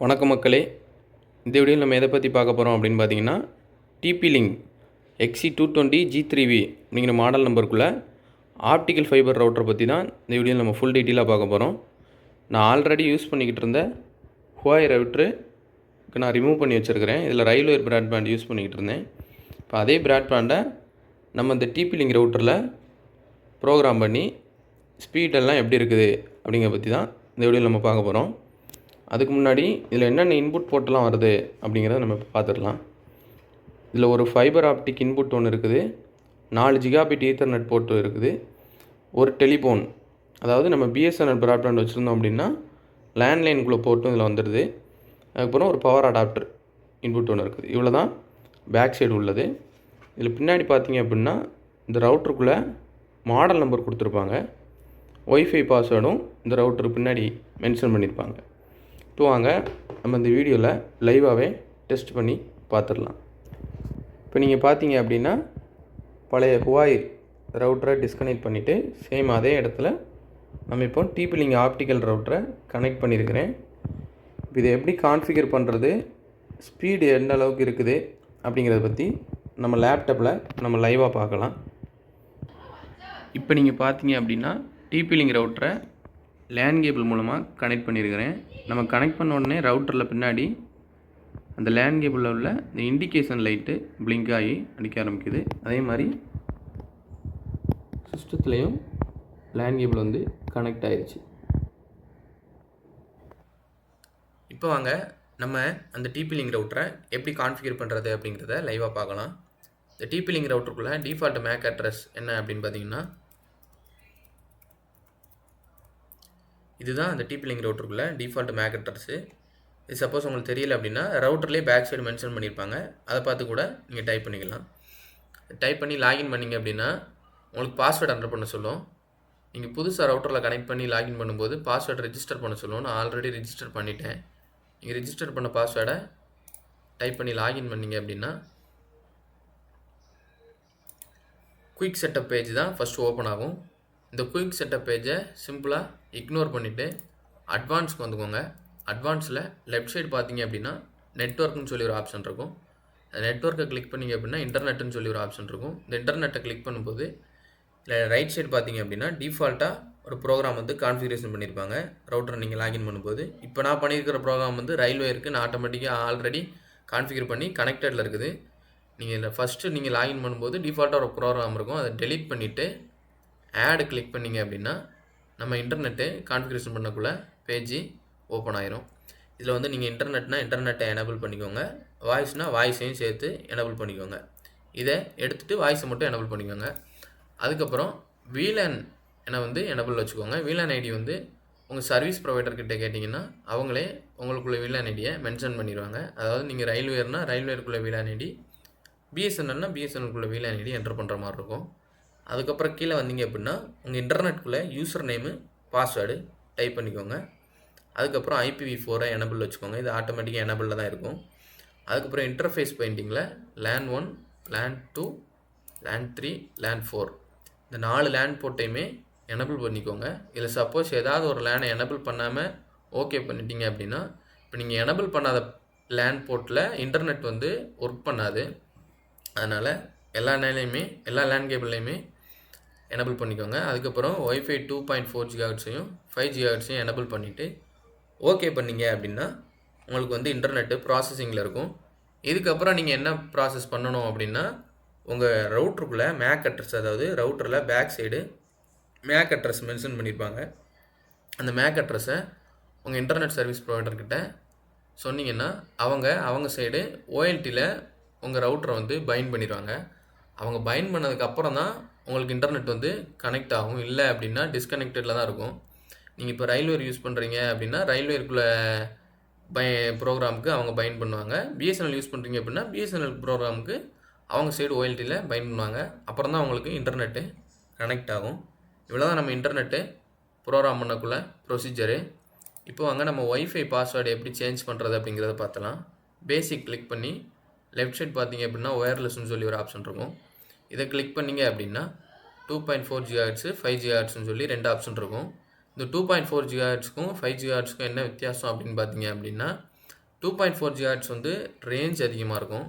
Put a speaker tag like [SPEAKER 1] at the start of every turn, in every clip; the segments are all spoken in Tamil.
[SPEAKER 1] வணக்கம் மக்களே. இந்த வீடியோவில் நம்ம எதை பற்றி பார்க்க போகிறோம் அப்படின்னு பார்த்தீங்கன்னா, TP-Link XC220G3V அப்படிங்கிற மாடல் நம்பருக்குள்ளே ஆப்டிக்கல் ஃபைபர் ரவுட்டரை பற்றி தான் இந்த வீடியோவில் நம்ம ஃபுல் டீட்டெயிலாக பார்க்க போகிறோம். நான் ஆல்ரெடி யூஸ் பண்ணிக்கிட்டு இருந்த Huawei ரவுட்டருக்கு நான் ரிமூவ் பண்ணி வச்சுருக்கிறேன். இதில் ரயில்வேர் ப்ராட்பேண்ட் யூஸ் பண்ணிக்கிட்டு இருந்தேன். இப்போ அதே ப்ராட்பேண்டை நம்ம இந்த TP-Link ரவுட்டரில் ப்ரோக்ராம் பண்ணி ஸ்பீடெல்லாம் எப்படி இருக்குது அப்படிங்கிற பற்றி தான் இந்த வீடியோவில் நம்ம பார்க்க போகிறோம். அதுக்கு முன்னாடி இதில் என்னென்ன இன்புட் போர்ட்டெலாம் வருது அப்படிங்கிறத நம்ம இப்போ பார்த்துடலாம். இதில் ஒரு ஃபைபர் ஆப்டிக் இன்புட் ஒன்று இருக்குது, 4 ஜிகாபிட் ஈத்தர்நெட் போர்ட்டு இருக்குது, ஒரு டெலிஃபோன், அதாவது நம்ம பிஎஸ்என்எல் ப்ராட்பேண்ட் வச்சுருந்தோம் அப்படின்னா லேண்ட்லைனுக்குள்ளே போர்ட்டும் இதில் வந்துடுது. அதுக்கப்புறம் ஒரு பவர் அடாப்டர் இன்புட் ஒன்று இருக்குது. இவ்வளோ தான் பேக் சைடு உள்ளது. இதில் பின்னாடி பார்த்தீங்க அப்படின்னா இந்த ரவுட்டருக்குள்ளே மாடல் நம்பர் கொடுத்துருப்பாங்க, ஒய்ஃபை பாஸ்வேர்டும் இந்த ரவுட்டருக்கு பின்னாடி மென்ஷன் பண்ணியிருப்பாங்க. இப்போ வாங்க நம்ம இந்த வீடியோவில் லைவாகவே டெஸ்ட் பண்ணி பார்த்துடலாம். இப்போ நீங்கள் பார்த்தீங்க அப்படின்னா பழைய Huawei ரவுட்டரை டிஸ்கனெக்ட் பண்ணிவிட்டு சேம் அதே இடத்துல நம்ம இப்போ TP-Link ஆப்டிக்கல் ரவுட்டரை கனெக்ட் பண்ணியிருக்கிறேன். இப்போ இதை எப்படி கான்ஃபிகர் பண்ணுறது, ஸ்பீடு எந்த அளவுக்கு இருக்குது அப்படிங்கிறத பற்றி நம்ம லேப்டாப்பில் நம்ம லைவாக பார்க்கலாம். இப்போ நீங்கள் பார்த்தீங்க அப்படின்னா TP-Link ரவுட்டரை லேன் கேபிள் மூலமாக கனெக்ட் பண்ணியிருக்கிறேன். நம்ம கனெக்ட் பண்ண உடனே ரவுட்டரில் பின்னாடி அந்த லேன் கேபிளில் உள்ள இந்த இண்டிகேஷன் லைட்டு பிளிங்க் ஆகி அடிக்க ஆரம்பிக்குது. அதே மாதிரி சிஸ்டத்துலேயும் லேன் கேபிள் வந்து கனெக்ட் ஆயிடுச்சு. இப்போ வாங்க நம்ம அந்த TP-Link ரவுட்டரை எப்படி கான்ஃபிகர் பண்ணுறது அப்படிங்கிறத லைவாக பார்க்கலாம். இந்த TP-Link ரவுட்டருக்குள்ளே டிஃபால்ட் மேக் அட்ரஸ் என்ன அப்படின்னு பார்த்தீங்கன்னா, இதுதான் அந்த TP-Link ரவுட்டருக்குள்ளே டிஃபால்ட் மேக் அட்ரஸு. இது சப்போஸ் உங்களுக்கு தெரியல அப்படின்னா ரவுட்டர்லேயே பேக் சைடு மென்ஷன் பண்ணியிருப்பாங்க, அதை பார்த்து கூட நீங்கள் டைப் பண்ணிக்கலாம். டைப் பண்ணி லாகின் பண்ணிங்க அப்படின்னா உங்களுக்கு பாஸ்வேர்டு என்டர் பண்ண சொல்லும். நீங்கள் புதுசாக ரவுட்டரில் கனெக்ட் பண்ணி லாகின் பண்ணும்போது பாஸ்வேர்டு ரெஜிஸ்டர் பண்ண சொல்லும். நான் ஆல்ரெடி ரெஜிஸ்டர் பண்ணிட்டேன். நீங்கள் ரெஜிஸ்டர் பண்ண பாஸ்வேர்டை டைப் பண்ணி லாகின் பண்ணிங்க அப்படின்னா குயிக் செட்டப் பேஜ் தான் ஃபஸ்ட்டு ஓப்பன் ஆகும். இந்த குயிக் செட்டப் பேஜை சிம்பிளாக இக்னோர் பண்ணிவிட்டு அட்வான்ஸ்க்கு வந்துக்கோங்க. அட்வான்ஸில் லெஃப்ட் சைடு பார்த்தீங்க அப்படின்னா நெட்வொர்க்னு சொல்லி ஒரு ஆப்ஷன் இருக்கும். அந்த நெட்வொர்க்கை கிளிக் பண்ணிங்க அப்படின்னா இன்டர்நெட்டுன்னு சொல்லி ஒரு ஆப்ஷன் இருக்கும். இந்த இன்டர்நெட்டை கிளிக் பண்ணும்போது இல்லை ரைட் சைடு பார்த்தீங்க அப்படின்னா டிஃபால்ட்டாக ஒரு ப்ரோக்ராம் வந்து கான்ஃபிகரேஷன் பண்ணியிருப்பாங்க ரவுட்டர் நீங்கள் லாகின் பண்ணும்போது. இப்போ நான் பண்ணியிருக்கிற ப்ரோக்ராம் வந்து ரயில்வே இருக்குது. நான் ஆட்டோமேட்டிக்காக ஆல்ரெடி கான்ஃபிகர் பண்ணி கனெக்டடில் இருக்குது. நீங்கள் இதில் ஃபஸ்ட்டு நீங்கள் லாகின் பண்ணும்போது டிஃபால்ட்டாக ஒரு ப்ரோக்ராம் இருக்கும், அதை டெலீட் பண்ணிவிட்டு ஆட் கிளிக் பண்ணிங்க அப்படின்னா நம்ம இன்டர்நெட்டு கான்ஃபிகரேஷன் பண்ணக்குள்ளே பேஜ் ஓப்பன் ஆயிரும். இதில் வந்து நீங்கள் இன்டர்நெட்டை எனேபிள் பண்ணிக்கோங்க, வாய்ஸ்னால் வாய்ஸையும் சேர்த்து எனேபிள் பண்ணிக்கோங்க. இதை எடுத்துகிட்டு வாய்ஸை மட்டும் எனேபிள் பண்ணிக்கோங்க. அதுக்கப்புறம் VLAN வந்து எனேபிள் வச்சுக்கோங்க. VLAN ஐடி வந்து உங்கள் சர்வீஸ் ப்ரொவைடர்கிட்ட கேட்டிங்கன்னா அவங்களே உங்களுக்குள்ள VLAN ஐடியை மென்ஷன் பண்ணிடுவாங்க. அதாவது நீங்கள் ரயில்வேர்னால் ரயில்வேருக்குள்ள VLAN ஐடி, பிஎஸ்என்எல்னால் பிஎஸ்என்எல்குள்ள VLAN ஐடி என்டர் பண்ணுற மாதிரி இருக்கும். அதுக்கப்புறம் கீழே வந்தீங்க அப்படின்னா உங்கள் இன்டர்நெட்டுக்குள்ளே யூசர் நேமு பாஸ்வேர்டு டைப் பண்ணிக்கோங்க. அதுக்கப்புறம் IPv4 எனேபிள் வச்சுக்கோங்க. இது ஆட்டோமேட்டிக்காக எனேபிளில் தான் இருக்கும். அதுக்கப்புறம் interface பெயிண்டிங்கில் LAN 1, LAN 2, LAN 3, LAN 4 இந்த 4 LAN போர்ட்டையுமே எனேபிள் பண்ணிக்கோங்க. இதில் சப்போஸ் ஏதாவது ஒரு லேனை எனேபிள் பண்ணாமல் ஓகே பண்ணிட்டீங்க அப்படின்னா, இப்போ நீங்கள் எனேபிள் பண்ணாத LAN போர்ட்டில் இன்டர்நெட் வந்து ஒர்க் பண்ணாது. அதனால் எல்லா LAN கேபிள்லையுமே எனேபிள் பண்ணிக்கோங்க. அதுக்கப்புறம் ஒய்ஃபை 2.4 GHz-ஐயும் 5 GHz-ஐயும் எனேபிள் பண்ணிவிட்டு ஓகே பண்ணிங்க அப்படின்னா உங்களுக்கு வந்து இன்டர்நெட்டு ப்ராசஸிங்கில் இருக்கும். இதுக்கப்புறம் நீங்கள் என்ன ப்ராசஸ் பண்ணணும் அப்படின்னா, உங்கள் ரவுட்டருக்குள்ளே மேக் அட்ரஸ், அதாவது ரவுட்டரில் back side MAC address mention பண்ணியிருப்பாங்க. அந்த மேக் அட்ரஸை உங்கள் இன்டர்நெட் சர்வீஸ் ப்ரொவைடர்கிட்ட சொன்னீங்கன்னா அவங்க சைடு OLT-ல் உங்கள் ரவுட்டரை வந்து பைண்ட் பண்ணிடுவாங்க. அவங்க பைண்ட் பண்ணதுக்கப்புறம் தான் உங்களுக்கு இன்டர்நெட் வந்து கனெக்ட் ஆகும். இல்லை அப்படின்னா டிஸ்கனெக்டடில் தான் இருக்கும். நீங்கள் இப்போ ரயில்வேர் யூஸ் பண்ணுறீங்க அப்படின்னா ரயில்வேருக்குள்ள ப்ரோக்ராமுக்கு அவங்க பைண்ட் பண்ணுவாங்க. பிஎஸ்என்எல் யூஸ் பண்ணுறீங்க அப்படின்னா பிஎஸ்என்எல் ப்ரோக்ராமுக்கு அவங்க சைடு OLT-ல் பைண்ட் பண்ணுவாங்க. அப்புறம் தான் உங்களுக்கு இன்டர்நெட்டு கனெக்ட் ஆகும். இவ்வளோ தான் நம்ம இன்டர்நெட்டு ப்ரோக்ராம் பண்ணக்குள்ள ப்ரொசீஜரு. இப்போ வாங்க நம்ம ஒய்ஃபை பாஸ்வேர்டு எப்படி சேஞ்ச் பண்ணுறது அப்படிங்கிறத பார்த்தலாம். பேசிக் கிளிக் பண்ணி லெஃப்ட் சைட் பார்த்தீங்க அப்படின்னா ஒயர்லெஸ்ன்னு சொல்லி ஒரு ஆப்ஷன் இருக்கும். இதை கிளிக் பண்ணிங்க அப்படின்னா 2.4 GHz 5 GHzன்னு சொல்லி 2 ஆப்ஷன் இருக்கும். இந்த 2.4 GHzக்கும் 5 GHzக்கும் என்ன வித்தியாசம் அப்படின்னு பார்த்தீங்க அப்படின்னா, 2.4 GHz வந்து ரேஞ்ச் அதிகமாக இருக்கும்.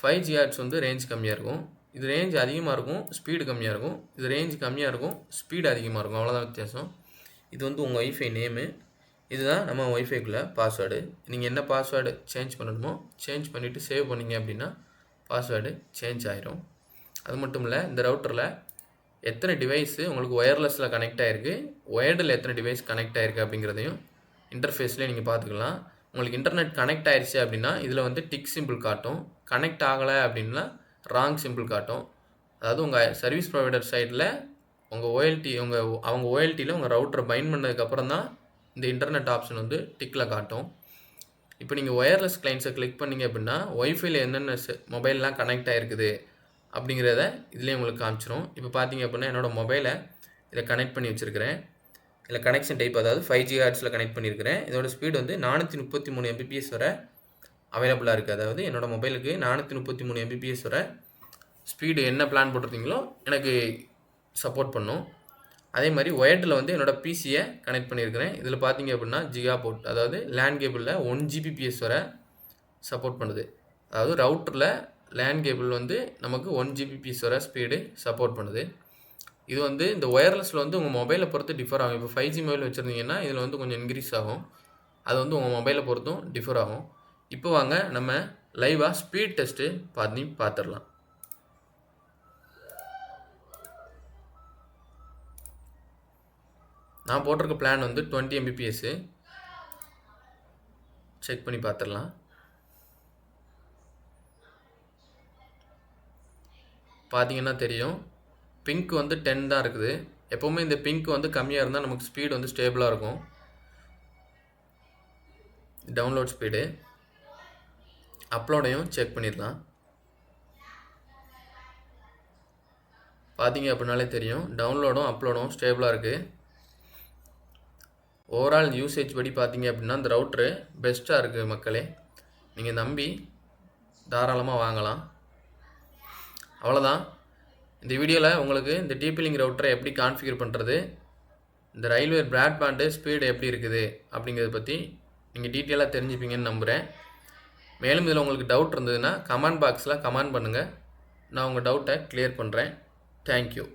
[SPEAKER 1] 5 GHz வந்து ரேஞ்ச் கம்மியாக இருக்கும். இது ரேஞ்ச் அதிகமாக இருக்கும், ஸ்பீடு கம்மியாக இருக்கும். இது ரேஞ்ச் கம்மியாக இருக்கும், ஸ்பீடு அதிகமாக இருக்கும். அவ்வளோதான் வித்தியாசம். இது வந்து உங்கள் ஒய்ஃபை நேமு. இதுதான் நம்ம ஒய்ஃபைக்குள்ளே பாஸ்வேர்டு. நீங்கள் என்ன பாஸ்வேர்டு சேஞ்ச் பண்ணணுமோ சேஞ்ச் பண்ணிவிட்டு சேவ் பண்ணிங்க அப்படின்னா பாஸ்வேர்டு சேஞ்ச் ஆயிரும். அது மட்டும் இல்லை, இந்த ரவுட்டரில் எத்தனை டிவைஸு உங்களுக்கு ஒயர்லெஸில் கனெக்ட் ஆகிருக்கு, ஒயர்டில் எத்தனை டிவைஸ் கனெக்ட் ஆகிருக்கு அப்படிங்கிறதையும் இன்டர்ஃபேஸ்லேயே நீங்கள் பார்த்துக்கலாம். உங்களுக்கு இன்டர்நெட் கனெக்ட் ஆயிடுச்சு அப்படின்னா இதில் வந்து டிக் சிம்பிள் காட்டும். கனெக்ட் ஆகலை அப்படின்னா ராங் சிம்பிள் காட்டும். அதாவது உங்கள் சர்வீஸ் ப்ரொவைடர் சைடில் உங்கள் ஓஎல்டி அவங்க ஓஎல்டியில் உங்கள் ரவுட்டரை பைண்ட் பண்ணதுக்கப்புறம் தான் இந்த இன்டர்நெட் ஆப்ஷன் வந்து டிக்கில் காட்டும். இப்போ நீங்கள் ஒயர்லெஸ் கிளைண்ட்ஸை கிளிக் பண்ணிங்க அப்படின்னா ஒய்ஃபைல என்னென்ன மொபைல்லாம் கனெக்ட் ஆகிருக்குது அப்படிங்கிறத இதுலேயே உங்களுக்கு காமிச்சிரும். இப்போ பார்த்தீங்க அப்படின்னா என்னோடய மொபைலை இதை கனெக்ட் பண்ணி வச்சுருக்கிறேன். இதில் கனெக்ஷன் டைப் அதாவது 5 GHz கனெக்ட் பண்ணியிருக்கிறேன். இதோட ஸ்பீடு வந்து 433 Mbps வரை அவைலபிளாக இருக்குது. அதாவது என்னோடய மொபைலுக்கு 433 Mbps வரை ஸ்பீடு என்ன பிளான் போட்டிருந்தீங்களோ எனக்கு சப்போர்ட் பண்ணும். அதே மாதிரி ஒயர்டில் வந்து என்னோடய பிசியை கனெக்ட் பண்ணியிருக்கிறேன். இதில் பார்த்தீங்க அப்படின்னா ஜிகா போர்ட், அதாவது லேண்ட் கேபிளில் 1 Gbps வரை சப்போர்ட் பண்ணுது. அதாவது ரவுட்டரில் லேண்ட் கேபிள் வந்து நமக்கு 1 Gbps வரை ஸ்பீடு சப்போர்ட் பண்ணுது. இது வந்து இந்த ஒயர்லெஸில் வந்து உங்கள் மொபைலை பொறுத்து டிஃபர் ஆகும். இப்போ 5G மொபைல் வச்சுருந்தீங்கன்னா இதில் வந்து கொஞ்சம் இன்க்ரீஸ் ஆகும். அது வந்து உங்கள் மொபைலை பொறுத்தும் டிஃபர் ஆகும். இப்போ வாங்க நம்ம லைவாக ஸ்பீட் டெஸ்ட்டு பார்த்துடலாம். நான் போட்டிருக்க பிளான் வந்து 20 Mbps. செக் பண்ணி பார்த்துடலாம். பார்த்தீங்கன்னா தெரியும், பிங்க் வந்து 10 தான் இருக்குது. எப்போவுமே இந்த பிங்க் வந்து கம்மியாக இருந்தால் நமக்கு ஸ்பீடு வந்து ஸ்டேபிளாக இருக்கும். டவுன்லோட் ஸ்பீடு அப்லோடையும் செக் பண்ணிடலாம். பார்த்தீங்க அப்படின்னாலே தெரியும், டவுன்லோடும் அப்லோடும் ஸ்டேபிளாக இருக்குது. ஓவரால் யூசேஜ் படி பார்த்தீங்க அப்படின்னா இந்த ரவுட்ரு பெஸ்ட்டாக இருக்குது மக்களே. நீங்கள் நம்பி தாராளமாக வாங்கலாம். அவ்வளோதான். இந்த வீடியோவில் உங்களுக்கு இந்த TP-Link ரவுட்டரை எப்படி கான்ஃபிகர் பண்ணுறது, இந்த ரயில்வே பிராட்பேண்டு ஸ்பீடு எப்படி இருக்குது அப்படிங்கிறத பற்றி நீங்கள் டீட்டெயிலாக தெரிஞ்சுப்பீங்கன்னு நம்புகிறேன். மேலும் இதில் உங்களுக்கு டவுட் இருந்ததுன்னா கமெண்ட் பாக்ஸில் கமெண்ட் பண்ணுங்கள். நான் உங்கள் டவுட்டை கிளியர் பண்ணுறேன். தேங்க்யூ.